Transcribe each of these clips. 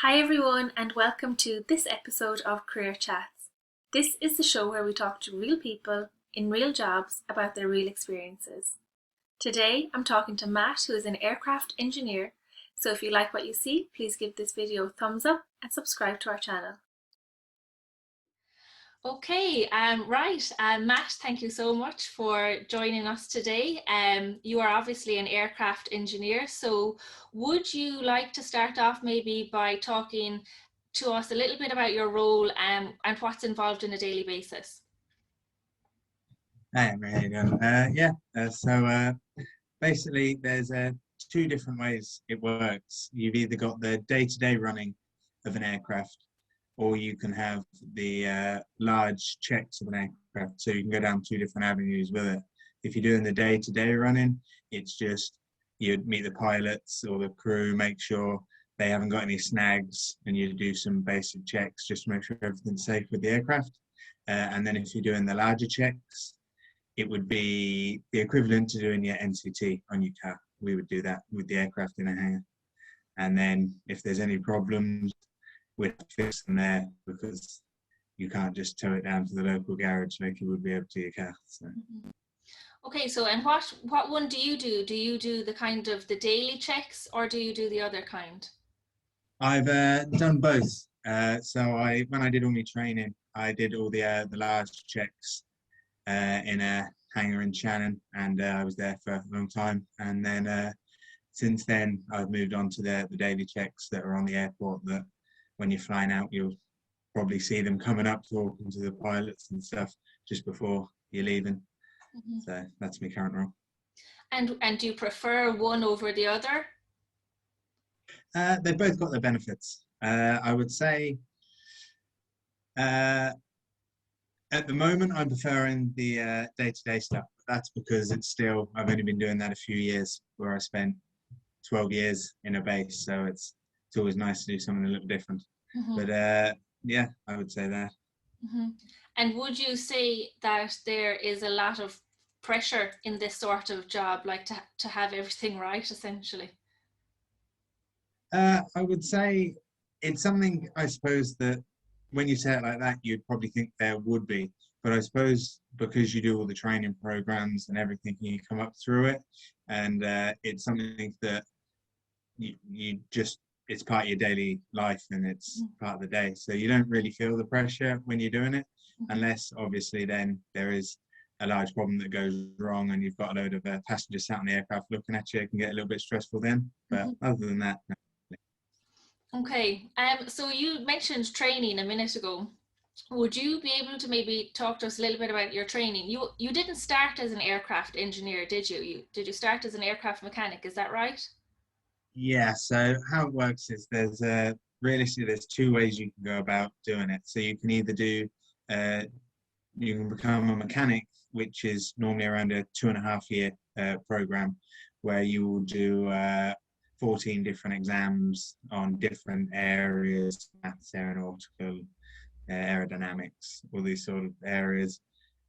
Hi everyone and welcome to this episode of Career Chats. This is the show where we talk to real people in real jobs about their real experiences. Today I'm talking to Matt, who is an aircraft engineer, so if you like what you see, please give this video a thumbs up and subscribe to our channel. Okay, Matt, thank you so much for joining us today. You are obviously an aircraft engineer, so would you like to start off maybe by talking to us a little bit about your role and what's involved in a daily basis? Hi, AnneMarie, how you doing? Basically, there's two different ways it works. You've either got the day-to-day running of an aircraft, or you can have the large checks of an aircraft. So you can go down two different avenues with it. If you're doing the day-to-day running, it's just you'd meet the pilots or the crew, make sure they haven't got any snags, and you do some basic checks just to make sure everything's safe with the aircraft. And then if you're doing the larger checks, it would be the equivalent to doing your NCT on your car. We would do that with the aircraft in a hangar. And then if there's any problems, we'd fix them there, because you can't just tow it down to the local garage like you would be able to your car. So. Okay, so and what one do you do? Do you do the kind of the daily checks or do you do the other kind? I've done both. When I did all my training, I did all the large checks in a hangar in Shannon, and I was there for a long time. And then since then, I've moved on to the daily checks that are on the airport, that when you're flying out, you'll probably see them coming up talking to the pilots and stuff just before you're leaving. Mm-hmm. So that's my current role. And do you prefer one over the other? They've both got their benefits. I would say at the moment, I'm preferring the day-to-day stuff. But that's because I've only been doing that a few years, where I spent 12 years in a base. So it's always nice to do something a little different. Mm-hmm. But yeah, I would say that. Mm-hmm. And would you say that there is a lot of pressure in this sort of job, like to have everything right, essentially? I would say it's something, I suppose, that when you say it like that, you'd probably think there would be. But I suppose because you do all the training programs and everything, you come up through it, and it's something that you just, it's part of your daily life, and it's part of the day. So you don't really feel the pressure when you're doing it, unless obviously then there is a large problem that goes wrong and you've got a load of passengers sat on the aircraft looking at you. It can get a little bit stressful then. But other than that, no. Okay, so you mentioned training a minute ago. Would you be able to maybe talk to us a little bit about your training? You didn't start as an aircraft engineer, did you? Did you start as an aircraft mechanic? Is that right? Yeah. So how it works is realistically there's two ways you can go about doing it. So you can either you can become a mechanic, which is normally around a 2.5 year program, where you will do 14 different exams on different areas: maths, aeronautical, aerodynamics, all these sort of areas.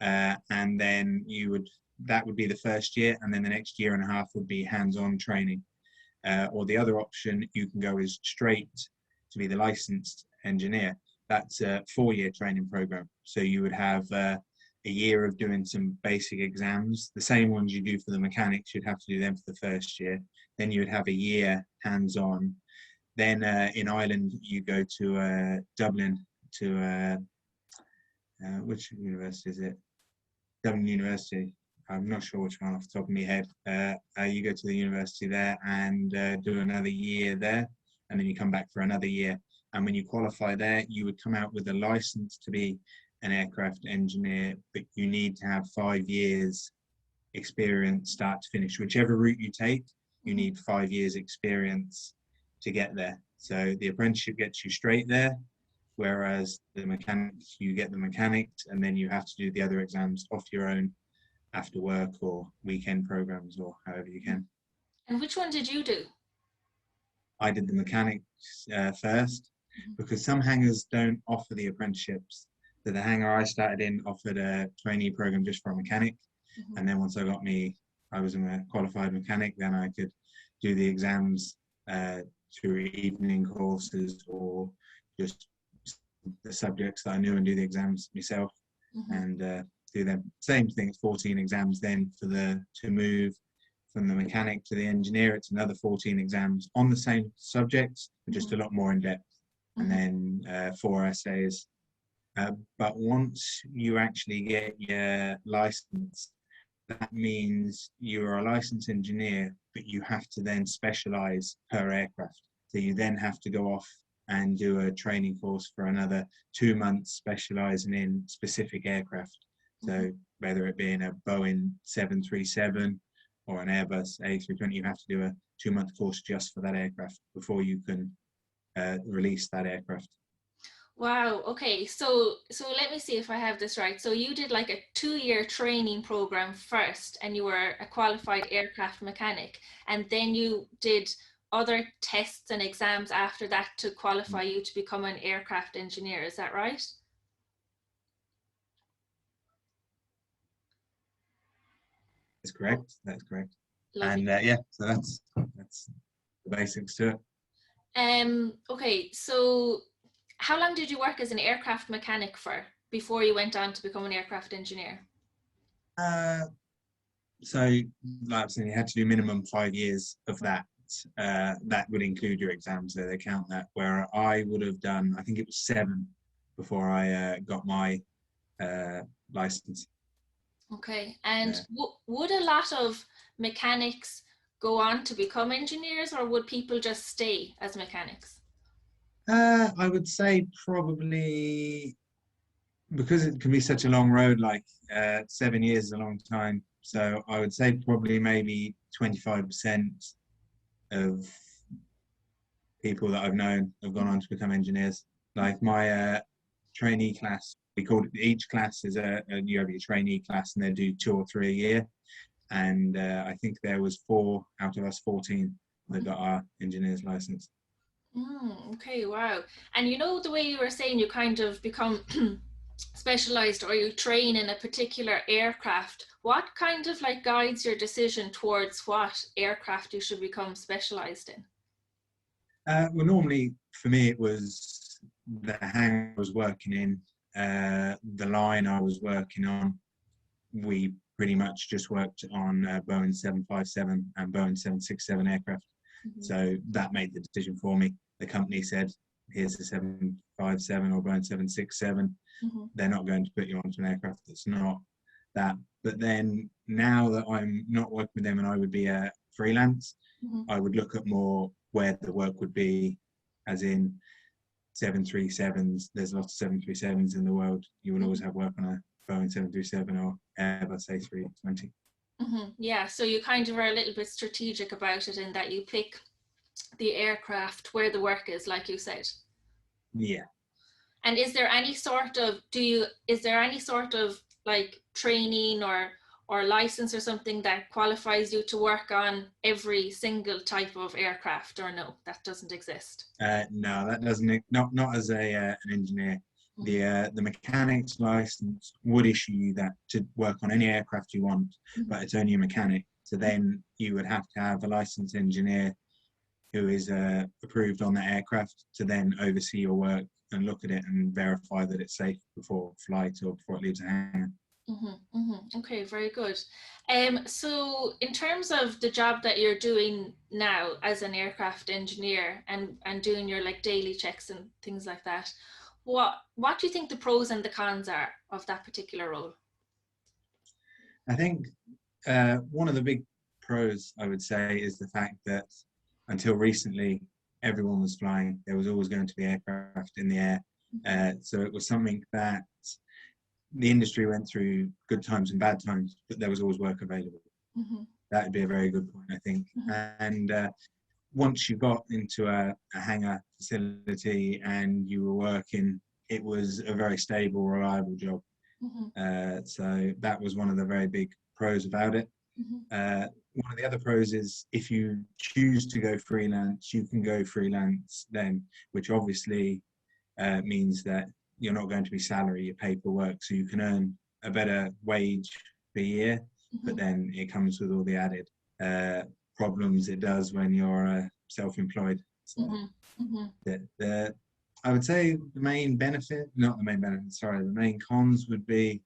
And then that would be the first year, and then the next year and a half would be hands-on training. Or the other option you can go is straight to be the licensed engineer. That's a 4-year training program. So you would have a year of doing some basic exams, the same ones you do for the mechanics. You'd have to do them for the first year. Then you would have a year hands-on. Then in Ireland, you go to Dublin, to which university is it? Dublin University. I'm not sure which one off the top of my head. You go to the university there and do another year there, and then you come back for another year. And when you qualify there, you would come out with a license to be an aircraft engineer, but you need to have 5 years experience start to finish. Whichever route you take, you need 5 years experience to get there. So the apprenticeship gets you straight there, whereas the mechanics, you get the mechanics, and then you have to do the other exams off your own after work or weekend programs or however you can. And which one did you do? I did the mechanics first, because some hangars don't offer the apprenticeships. So the hangar I started in offered a trainee program just for a mechanic. And then once I was a qualified mechanic, then I could do the exams through evening courses or just the subjects that I knew and do the exams myself and do them. Same thing, it's 14 exams then to move from the mechanic to the engineer. It's another 14 exams on the same subjects, but just a lot more in depth. And then 4 essays. But once you actually get your license, that means you're a licensed engineer, but you have to then specialize per aircraft. So you then have to go off and do a training course for another 2 months, specializing in specific aircraft. So whether it be in a Boeing 737 or an Airbus A320, you have to do a 2-month course just for that aircraft before you can release that aircraft. Wow. Okay. So let me see if I have this right. So you did like a 2-year training program first, and you were a qualified aircraft mechanic, and then you did other tests and exams after that to qualify you to become an aircraft engineer. Is that right? That's correct. That's correct. Lovely. And yeah, so that's the basics to it. Okay. So how long did you work as an aircraft mechanic for before you went on to become an aircraft engineer? So, like I said, you had to do minimum 5 years of that. That would include your exams, so they count that. Where I would have done, I think it was 7 before I got my license. Okay, and would a lot of mechanics go on to become engineers, or would people just stay as mechanics? I would say probably, because it can be such a long road, like 7 years is a long time. So I would say probably maybe 25% of people that I've known have gone on to become engineers. Like my trainee class, we called it, each class is you have your trainee class, and they do 2 or 3 a year. And I think there was 4 out of us 14 that got our engineer's license. Okay, wow. And you know, the way you were saying you kind of become specialized, or you train in a particular aircraft, what kind of like guides your decision towards what aircraft you should become specialized in? Well, normally for me it was the hangar I was working in, the line I was working on. We pretty much just worked on Boeing 757 and Boeing 767 aircraft. So that made the decision for me. The company said, here's the 757 or Boeing 767. They're not going to put you onto an aircraft that's not that. But then now that I'm not working with them and I would be a freelance, I would look at more where the work would be, as in 737s. There's lots of 737s in the world. You will always have work on a Boeing 737 or Airbus A320. Yeah, so you kind of are a little bit strategic about it, in that you pick the aircraft where the work is, like you said. Yeah. And is there any sort of like training or license or something that qualifies you to work on every single type of aircraft, or no, that doesn't exist? No, that doesn't. Not as an engineer. The mechanics license would issue you that to work on any aircraft you want, but it's only a mechanic. So then you would have to have a licensed engineer who is approved on the aircraft to then oversee your work and look at it and verify that it's safe before flight or before it leaves a hangar. Okay, very good. So in terms of the job that you're doing now as an aircraft engineer, and doing your like daily checks and things like that, what do you think the pros and the cons are of that particular role? I think one of the big pros, I would say, is the fact that until recently, everyone was flying. There was always going to be aircraft in the air. So it was something that the industry went through good times and bad times, but there was always work available. That would be a very good point, I think. And once you got into a hangar facility and you were working, it was a very stable, reliable job. So that was one of the very big pros about it. One of the other pros is if you choose to go freelance, you can go freelance then, which obviously means that you're not going to be salary, you're paid for work, so you can earn a better wage per year, but then it comes with all the added problems it does when you're self-employed. So Mm-hmm. I would say the main benefit, not the main benefit, sorry, the main cons would be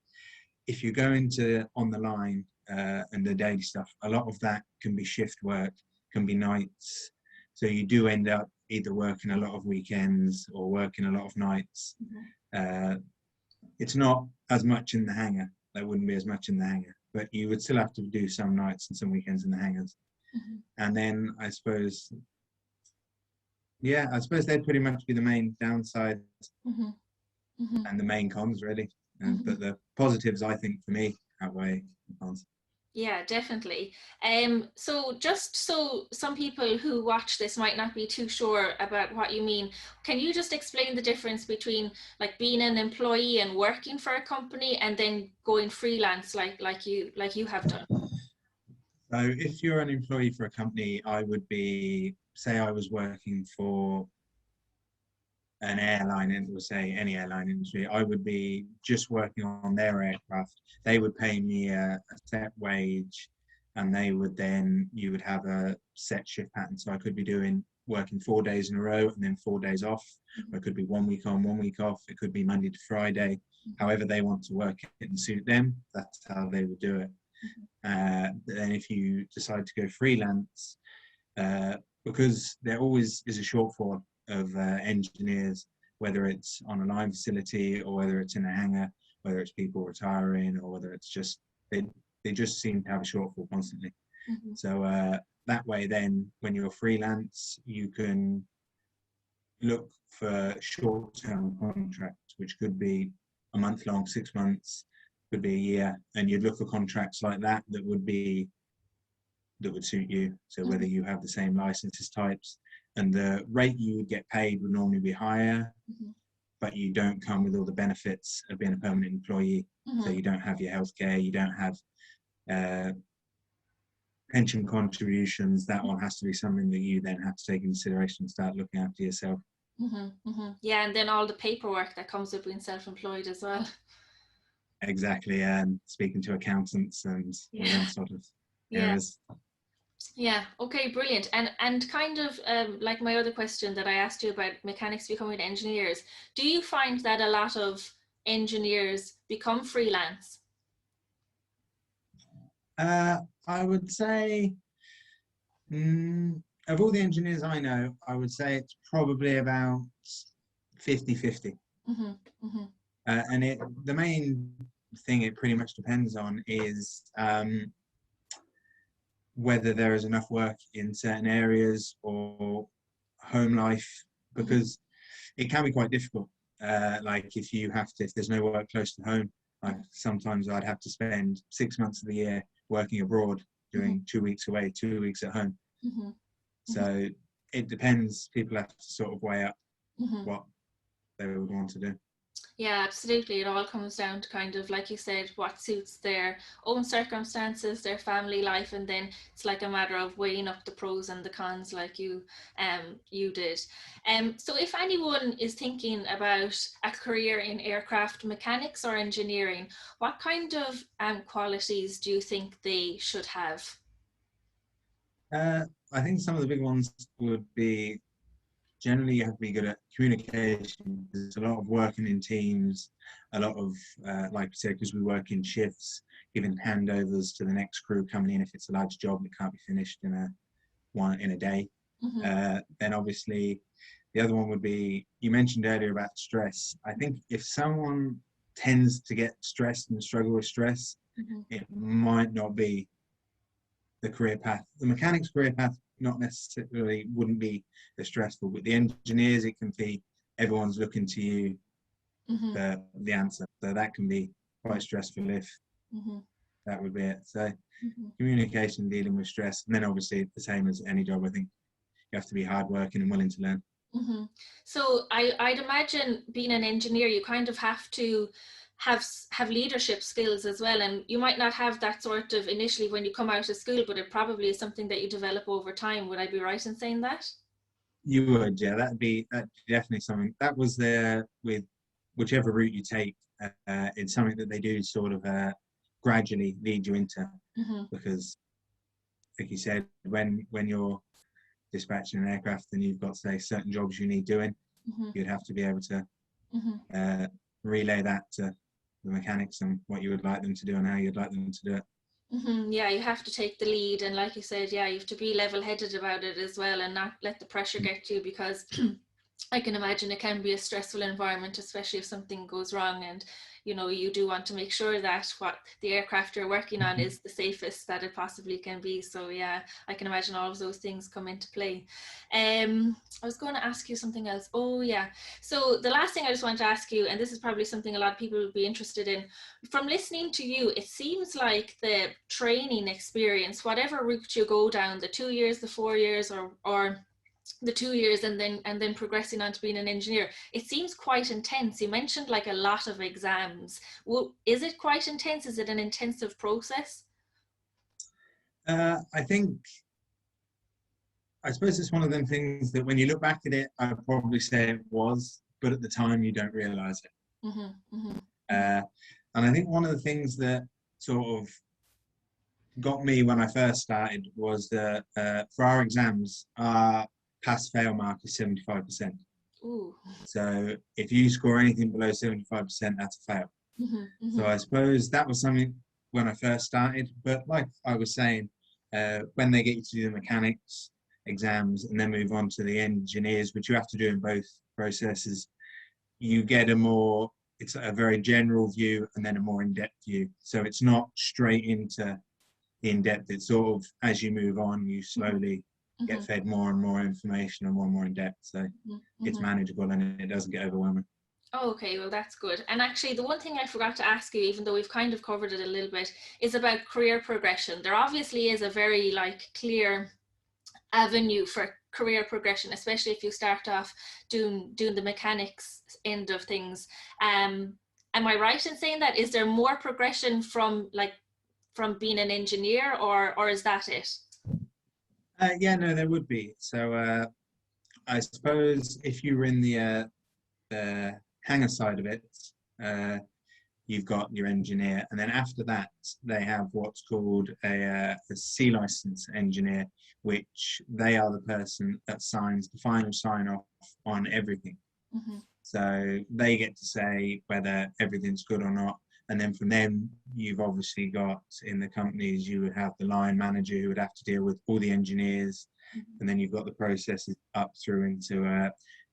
if you go into on the line and the daily stuff, a lot of that can be shift work, can be nights. So you do end up either working a lot of weekends or working a lot of nights. It's not as much in the hangar. There wouldn't be as much in the hangar, but you would still have to do some nights and some weekends in the hangars. And then I suppose they'd pretty much be the main downsides and the main cons, really. But the positives, I think, for me, outweigh the cons. Yeah, definitely. So just so some people who watch this might not be too sure about what you mean, can you just explain the difference between like being an employee and working for a company and then going freelance like you have done? So if you're an employee for a company, I would be, say I was working for an airline, and we'll say any airline industry, I would be just working on their aircraft. They would pay me a set wage, and you would have a set shift pattern. So I could be working 4 days in a row and then 4 days off. Or it could be 1 week on, 1 week off. It could be Monday to Friday. However they want to work it and suit them, that's how they would do it. Then if you decide to go freelance, because there always is a shortfall of engineers, whether it's on a line facility or whether it's in a hangar, whether it's people retiring or whether it's just they just seem to have a shortfall constantly. So that way then when you're freelance you can look for short-term contracts, which could be a month long, 6 months, could be a year, and you'd look for contracts like that would suit you. So whether you have the same licenses types, and the rate you would get paid would normally be higher, but you don't come with all the benefits of being a permanent employee. So you don't have your healthcare, you don't have pension contributions. That one has to be something that you then have to take into consideration and start looking after yourself. Yeah, and then all the paperwork that comes with being self-employed as well. Exactly, and speaking to accountants and all that sort of areas. Yeah, okay, brilliant. And kind of like my other question that I asked you about mechanics becoming engineers, do you find that a lot of engineers become freelance? I would say, of all the engineers I know, I would say it's probably about 50-50. And the main thing it pretty much depends on is whether there is enough work in certain areas or home life, because it can be quite difficult. Like if there's no work close to home, like sometimes I'd have to spend 6 months of the year working abroad, doing 2 weeks away, 2 weeks at home. So it depends. People have to sort of weigh up what they would want to do. Yeah, absolutely. It all comes down to kind of, like you said, what suits their own circumstances, their family life, and then it's like a matter of weighing up the pros and the cons, like you did. So if anyone is thinking about a career in aircraft mechanics or engineering, what kind of qualities do you think they should have? I think some of the big ones would be, generally you have to be good at communication. There's a lot of working in teams, a lot of, like I said, because we work in shifts, giving handovers to the next crew coming in if it's a large job that can't be finished in a day. Then obviously the other one would be, you mentioned earlier about stress. I think if someone tends to get stressed and struggle with stress, it might not be the career path. The mechanics career path not necessarily wouldn't be as stressful, but the engineers, it can be everyone's looking to you for the answer. So that can be quite stressful if that would be it. So communication, dealing with stress, and then obviously the same as any job, I think you have to be hardworking and willing to learn. So I'd imagine being an engineer, you kind of have to have leadership skills as well, and you might not have that sort of initially when you come out of school, but it probably is something that you develop over time. Would I be right in saying that? You would, yeah. That'd be definitely something that was there with whichever route you take. It's something that they do sort of gradually lead you into, because, like you said, when you're dispatching an aircraft and you've got, say, certain jobs you need doing, you'd have to be able to relay that to the mechanics and what you would like them to do and how you'd like them to do it. Yeah, you have to take the lead, and like you said, yeah, you have to be level-headed about it as well and not let the pressure get you, because I can imagine it can be a stressful environment, especially if something goes wrong, and you do want to make sure that what the aircraft you're working on is the safest that it possibly can be. So yeah, I can imagine all of those things come into play. I was going to ask you something else. Oh yeah, so the last thing I just want to ask you, and this is probably something a lot of people would be interested in, from listening to you, it seems like the training experience, whatever route you go down, the 2 years, the 4 years, or the 2 years, and then progressing on to being an engineer, it seems quite intense. You mentioned like a lot of exams. Well, is it quite intense? Is it an intensive process? I suppose it's one of them things that when you look back at it, I'd probably say it was, but at the time you don't realize it. And I think one of the things that sort of got me when I first started was that for our exams, our pass-fail mark is 75%. Ooh. So if you score anything below 75%, that's a fail. So I suppose that was something when I first started. But like I was saying, when they get you to do the mechanics exams and then move on to the engineers, which you have to do in both processes, you get it's a very general view and then a more in-depth view. So it's not straight into the in-depth. It's sort of, as you move on, you slowly get fed more and more information and more in depth. So it's manageable and it doesn't get overwhelming. Oh, okay, well that's good. And actually the one thing I forgot to ask you, even though we've kind of covered it a little bit, is about career progression. There obviously is a very clear avenue for career progression, especially if you start off doing the mechanics end of things. Am I right in saying that? Is there more progression from being an engineer, or is that it? Yeah, no, there would be. So I suppose if you were in the hangar side of it, you've got your engineer, and then after that they have what's called a C license engineer, which they are the person that signs the final sign off on everything. So they get to say whether everything's good or not. And then from them, you've obviously got, in the companies, you would have the line manager who would have to deal with all the engineers. And then you've got the processes up through into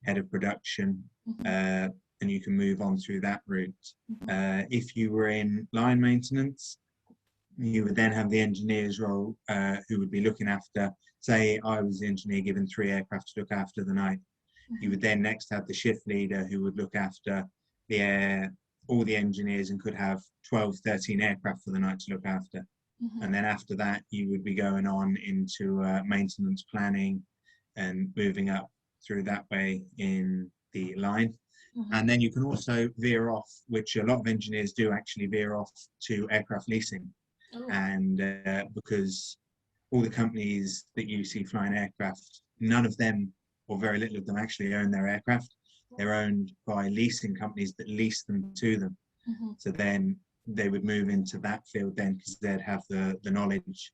head of production. And you can move on through that route. If you were in line maintenance, you would then have the engineer's role, who would be looking after, say I was the engineer given 3 aircraft to look after the night. You would then next have the shift leader who would look after all the engineers and could have 12, 13 aircraft for the night to look after. And then after that, you would be going on into maintenance planning and moving up through that way in the line. And then you can also veer off, which a lot of engineers do actually veer off, to aircraft leasing. And because all the companies that you see flying aircraft, none of them, or very little of them, actually own their aircraft. They're owned by leasing companies that lease them to them. So then they would move into that field then, because they'd have the knowledge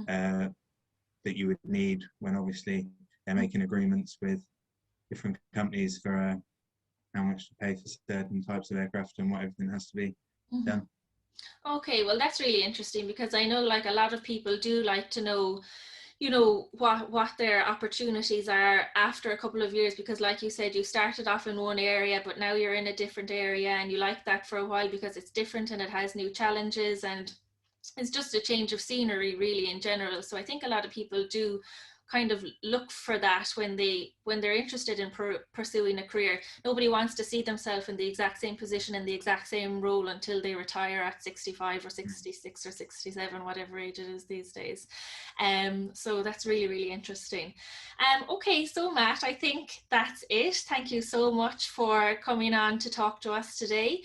that you would need when obviously they're making agreements with different companies for how much to pay for certain types of aircraft and what everything has to be done. Okay, well that's really interesting, because I know a lot of people do like to know what their opportunities are after a couple of years, because like you said, you started off in one area but now you're in a different area, and you like that for a while because it's different and it has new challenges, and it's just a change of scenery really in general. So I think a lot of people do kind of look for that when they're interested in pursuing a career. Nobody wants to see themselves in the exact same position, in the exact same role, until they retire at 65 or 66 or 67, whatever age it is these days. So that's really, really interesting. Okay, so Matt, I think that's it. Thank you so much for coming on to talk to us today.